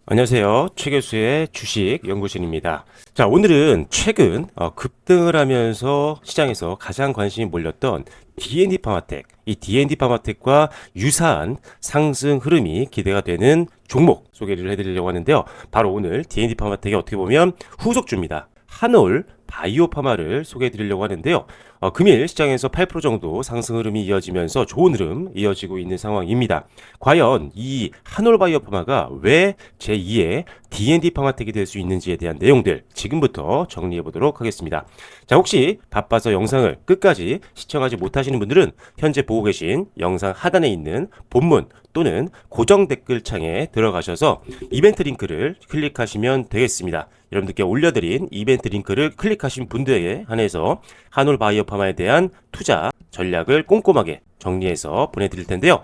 안녕하세요. 최 교수의 주식 연구실입니다. 자, 오늘은 최근 급등을 하면서 시장에서 가장 관심이 몰렸던 D&D 파마텍, 이 D&D 파마텍과 유사한 상승 흐름이 기대가 되는 종목 소개를 해드리려고 하는데요. 바로 오늘 D&D 파마텍이 어떻게 보면 후속주입니다. 한올 바이오파마를 소개해 드리려고 하는데요. 금일 시장에서 8% 정도 상승 흐름이 이어지면서 좋은 흐름 이어지고 있는 상황입니다. 과연 이 한올 바이오파마가 왜 제2의 D&D 파마텍이 될 수 있는지에 대한 내용들 지금부터 정리해 보도록 하겠습니다. 자, 혹시 바빠서 영상을 끝까지 시청하지 못하시는 분들은 현재 보고 계신 영상 하단에 있는 본문 또는 고정 댓글 창에 들어가셔서 이벤트 링크를 클릭하시면 되겠습니다. 여러분들께 올려드린 이벤트 링크를 클릭하신 분들에게 한해서 한올 바이오파마에 대한 투자 전략을 꼼꼼하게 정리해서 보내드릴 텐데요.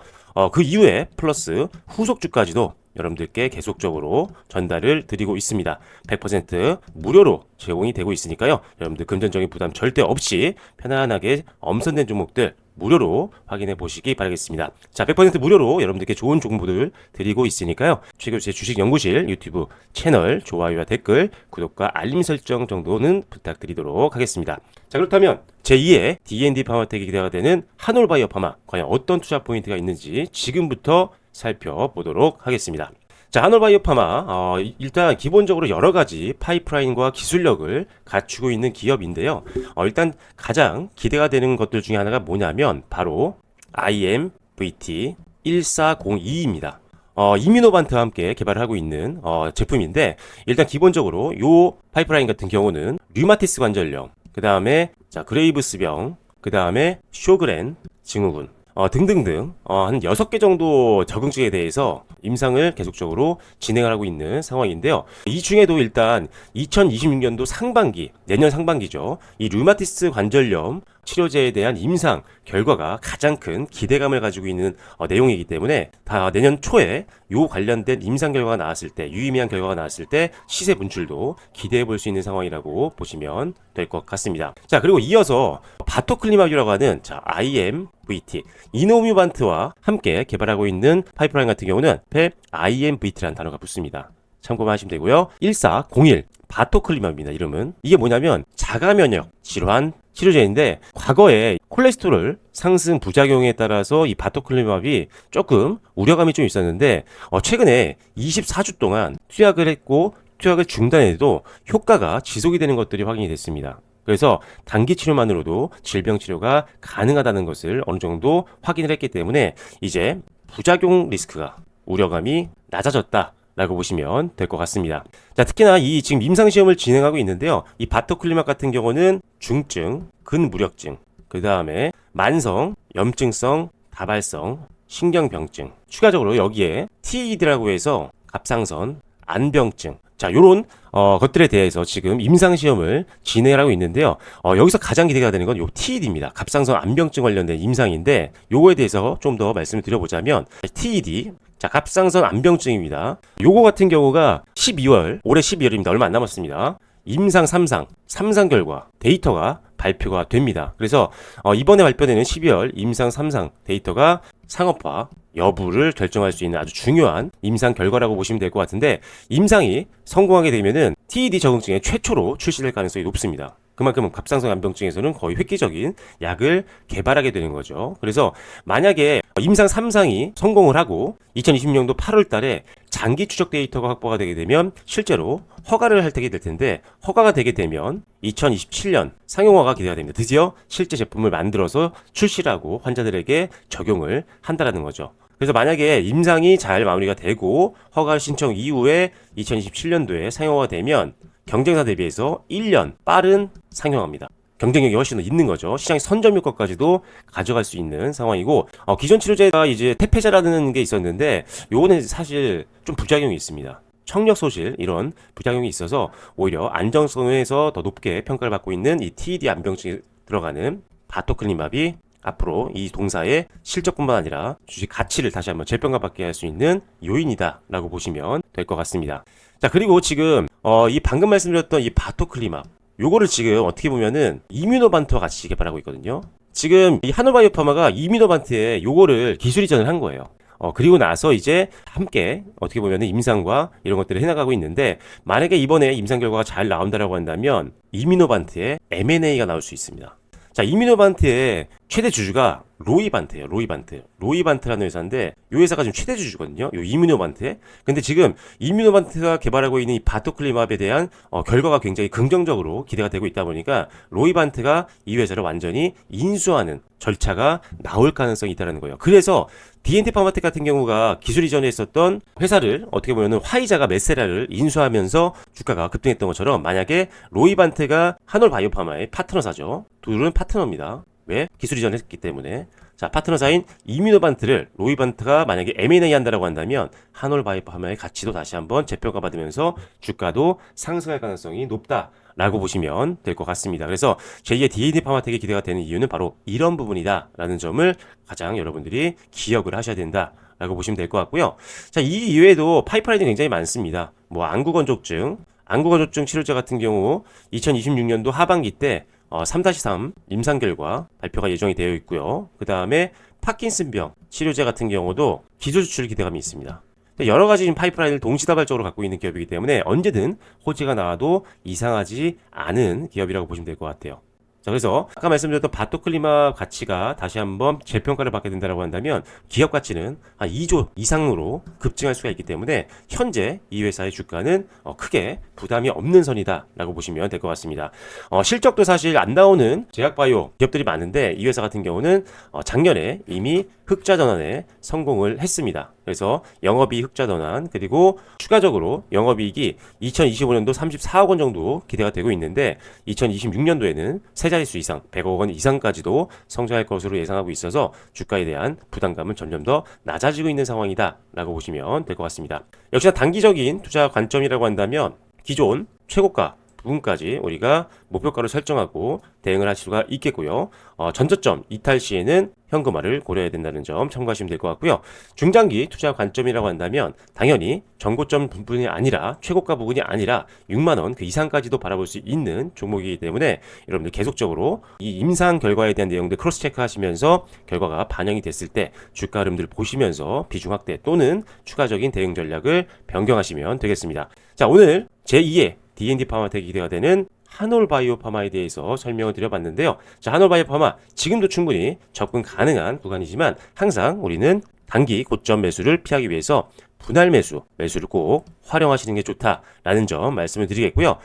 그 이후에 플러스 후속주까지도 여러분들께 계속적으로 전달을 드리고 있습니다. 100% 무료로 제공이 되고 있으니까요. 여러분들 금전적인 부담 절대 없이 편안하게 엄선된 종목들 무료로 확인해 보시기 바라겠습니다. 자, 100% 무료로 여러분들께 좋은 정보들 드리고 있으니까요. 최교수의 주식연구실 유튜브 채널 좋아요와 댓글, 구독과 알림 설정 정도는 부탁드리도록 하겠습니다. 자, 그렇다면 제2의 D&D 파마텍이 기대가 되는 한올 바이오파마 과연 어떤 투자 포인트가 있는지 지금부터 살펴보도록 하겠습니다. 자, 한올 바이오파마 일단 기본적으로 여러 가지 파이프라인과 기술력을 갖추고 있는 기업인데요. 일단 가장 기대가 되는 것들 중에 하나가 뭐냐면 바로 IMVT 1402입니다. 이뮤노반트와 함께 개발을 하고 있는 제품인데, 일단 기본적으로 요 파이프라인 같은 경우는 류마티스 관절염, 그 다음에 그레이브스병, 그 다음에 쇼그렌 증후군 등등등 한 6개 정도 적응증에 대해서 임상을 계속적으로 진행을 하고 있는 상황인데요. 이 중에도 일단 2026년도 상반기, 내년 상반기죠. 이 류마티스 관절염 치료제에 대한 임상 결과가 가장 큰 기대감을 가지고 있는 내용이기 때문에 다 내년 초에 요 관련된 임상 결과가 나왔을 때, 유의미한 결과가 나왔을 때 시세 분출도 기대해 볼 수 있는 상황이라고 보시면 될 것 같습니다. 자, 그리고 이어서 바토클리마비라고 하는 IMVT 이노뮤반트와 함께 개발하고 있는 파이프라인 같은 경우는 앞에 IMVT라는 단어가 붙습니다. 참고만 하시면 되고요. 1401 바토클리마입니다. 이름은 이게 뭐냐면 자가면역 질환 치료제인데, 과거에 콜레스테롤 상승 부작용에 따라서 이 바토클리마비 조금 우려감이 좀 있었는데 최근에 24주 동안 투약을 했고 투약을 중단해도 효과가 지속이 되는 것들이 확인이 됐습니다. 그래서 단기 치료만으로도 질병 치료가 가능하다는 것을 어느 정도 확인을 했기 때문에 이제 부작용 리스크가 우려감이 낮아졌다 라고 보시면 될 것 같습니다. 자, 특히나 이 지금 임상시험을 진행하고 있는데요. 이 바토클리막 같은 경우는 중증, 근무력증, 그 다음에 만성, 염증성, 다발성, 신경병증, 추가적으로 여기에 TED라고 해서 갑상선, 안병증, 자, 요런 것들에 대해서 지금 임상시험을 진행하고 있는데요. 여기서 가장 기대가 되는 건 요 TED입니다. 갑상선 안병증 관련된 임상인데, 요거에 대해서 좀 더 말씀을 드려보자면 TED, 자, 갑상선 안병증입니다. 요거 같은 경우가 올해 12월입니다. 얼마 안 남았습니다. 임상 3상 결과 데이터가 발표가 됩니다. 그래서 이번에 발표되는 12월 임상 3상 데이터가 상업화 여부를 결정할 수 있는 아주 중요한 임상 결과라고 보시면 될 것 같은데, 임상이 성공하게 되면은 TED 적응증에 최초로 출시될 가능성이 높습니다. 그만큼 갑상선 안병증에서는 거의 획기적인 약을 개발하게 되는 거죠. 그래서 만약에 임상 3상이 성공을 하고 2026년도 8월 달에 장기 추적 데이터가 확보가 되게 되면 실제로 허가를 할 텐데, 허가가 되게 되면 2027년 상용화가 기대가 됩니다. 드디어 실제 제품을 만들어서 출시를 하고 환자들에게 적용을 한다라는 거죠. 그래서 만약에 임상이 잘 마무리가 되고 허가 신청 이후에 2027년도에 상용화가 되면 경쟁사 대비해서 1년 빠른 상용화입니다. 경쟁력이 훨씬 더 있는 거죠. 시장의 선점 효과까지도 가져갈 수 있는 상황이고, 기존 치료제가 이제 태페자라는 게 있었는데 요거는 사실 좀 부작용이 있습니다. 청력 소실 이런 부작용이 있어서 오히려 안정성에서 더 높게 평가를 받고 있는 이 TED 안병증에 들어가는 바토클리마비 앞으로 이 동사의 실적뿐만 아니라 주식 가치를 다시 한번 재평가받게 할 수 있는 요인이다 라고 보시면 될 것 같습니다. 자, 그리고 지금 이 방금 말씀드렸던 이 바토클리맙 요거를 지금 어떻게 보면은 이뮤노반트와 같이 개발하고 있거든요. 지금 이 한올바이오파마가 이뮤노반트에 요거를 기술 이전을 한 거예요. 그리고 나서 이제 함께 어떻게 보면 임상과 이런 것들을 해나가고 있는데, 만약에 이번에 임상 결과가 잘 나온다라고 한다면 이미노반트의 M&A가 나올 수 있습니다. 자, 이미노반트의 최대 주주가 로이반트예요. 로이반트라는 회사인데 이 회사가 지금 최대 주주거든요. 이 이미노반트에. 근데 지금 이미노반트가 개발하고 있는 이 바토클리맙에 대한 결과가 굉장히 긍정적으로 기대가 되고 있다 보니까 로이반트가 이 회사를 완전히 인수하는 절차가 나올 가능성이 있다는 거예요. 그래서 D&D 파마텍 같은 경우가 기술 이전에 있었던 회사를 어떻게 보면 화이자가 메세라를 인수하면서 주가가 급등했던 것처럼, 만약에 로이반트가 한올바이오파마의 파트너사죠. 둘은 파트너입니다. 왜? 기술 이전을 했기 때문에. 자, 파트너사인 이미노반트를 로이반트가 만약에 M&A 한다라고 한다면 한올바이오파마의 가치도 다시 한번 재평가받으면서 주가도 상승할 가능성이 높다라고 보시면 될 것 같습니다. 그래서 제2의 D&D 파마텍이 기대가 되는 이유는 바로 이런 부분이다라는 점을 가장 여러분들이 기억을 하셔야 된다라고 보시면 될 것 같고요. 자, 이 이외에도 파이프라인이 굉장히 많습니다. 뭐 안구건조증 치료제 같은 경우 2026년도 하반기 때 3-3 임상 결과 발표가 예정이 되어 있고요. 그 다음에 파킨슨병 치료제 같은 경우도 기술 수출 기대감이 있습니다. 여러 가지 파이프라인을 동시다발적으로 갖고 있는 기업이기 때문에 언제든 호재가 나와도 이상하지 않은 기업이라고 보시면 될 것 같아요. 자, 그래서 아까 말씀드렸던 바토클리마 가치가 다시 한번 재평가를 받게 된다고 한다면 기업 가치는 한 2조 이상으로 급증할 수가 있기 때문에 현재 이 회사의 주가는 크게 부담이 없는 선이다라고 보시면 될 것 같습니다. 실적도 사실 안 나오는 제약바이오 기업들이 많은데 이 회사 같은 경우는 작년에 이미 흑자 전환에 성공을 했습니다. 그래서 영업이익 흑자 전환, 그리고 추가적으로 영업이익이 2025년도 34억 원 정도 기대가 되고 있는데 2026년도에는 세 자릿수 이상 100억 원 이상까지도 성장할 것으로 예상하고 있어서 주가에 대한 부담감은 점점 더 낮아지고 있는 상황이다 라고 보시면 될 것 같습니다. 역시나 단기적인 투자 관점이라고 한다면 기존 최고가 부분까지 우리가 목표가를 설정하고 대응을 할 수가 있겠고요. 전저점 이탈 시에는 현금화를 고려해야 된다는 점 참고하시면 될 것 같고요. 중장기 투자 관점이라고 한다면 당연히 전고점 부분이 아니라 최고가 부분이 아니라 6만 원 그 이상까지도 바라볼 수 있는 종목이기 때문에 여러분들 계속적으로 이 임상 결과에 대한 내용들 크로스 체크하시면서 결과가 반영이 됐을 때 주가 흐름들 보시면서 비중 확대 또는 추가적인 대응 전략을 변경하시면 되겠습니다. 자, 오늘 제2의 D&D 파마텍이 기대가 되는 한올바이오파마에 대해서 설명을 드려봤는데요. 자, 한올바이오파마 지금도 충분히 접근 가능한 구간이지만 항상 우리는 단기 고점 매수를 피하기 위해서 분할 매수를 꼭 활용하시는 게 좋다라는 점 말씀을 드리겠고요.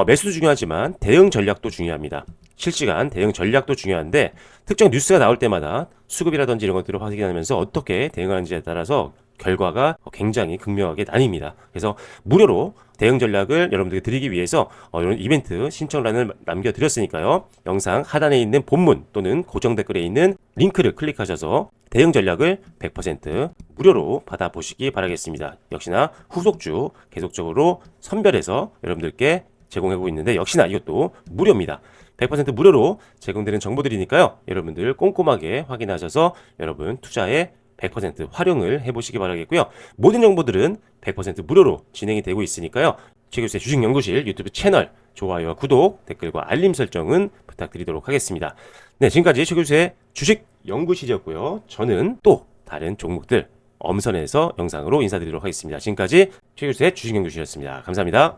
매수도 중요하지만 대응 전략도 중요합니다. 실시간 대응 전략도 중요한데 특정 뉴스가 나올 때마다 수급이라든지 이런 것들을 확인하면서 어떻게 대응하는지에 따라서 결과가 굉장히 극명하게 나뉩니다. 그래서 무료로 대응 전략을 여러분들께 드리기 위해서 이런 이벤트 신청란을 남겨드렸으니까요. 영상 하단에 있는 본문 또는 고정 댓글에 있는 링크를 클릭하셔서 대응 전략을 100% 무료로 받아보시기 바라겠습니다. 역시나 후속주 계속적으로 선별해서 여러분들께 제공하고 있는데 역시나 이것도 무료입니다. 100% 무료로 제공되는 정보들이니까요. 여러분들 꼼꼼하게 확인하셔서 여러분 투자에 100% 활용을 해보시기 바라겠고요. 모든 정보들은 100% 무료로 진행이 되고 있으니까요. 최교수의 주식연구실 유튜브 채널 좋아요와 구독, 댓글과 알림 설정은 부탁드리도록 하겠습니다. 네, 지금까지 최교수의 주식연구실이었고요. 저는 또 다른 종목들 엄선해서 영상으로 인사드리도록 하겠습니다. 지금까지 최교수의 주식연구실이었습니다. 감사합니다.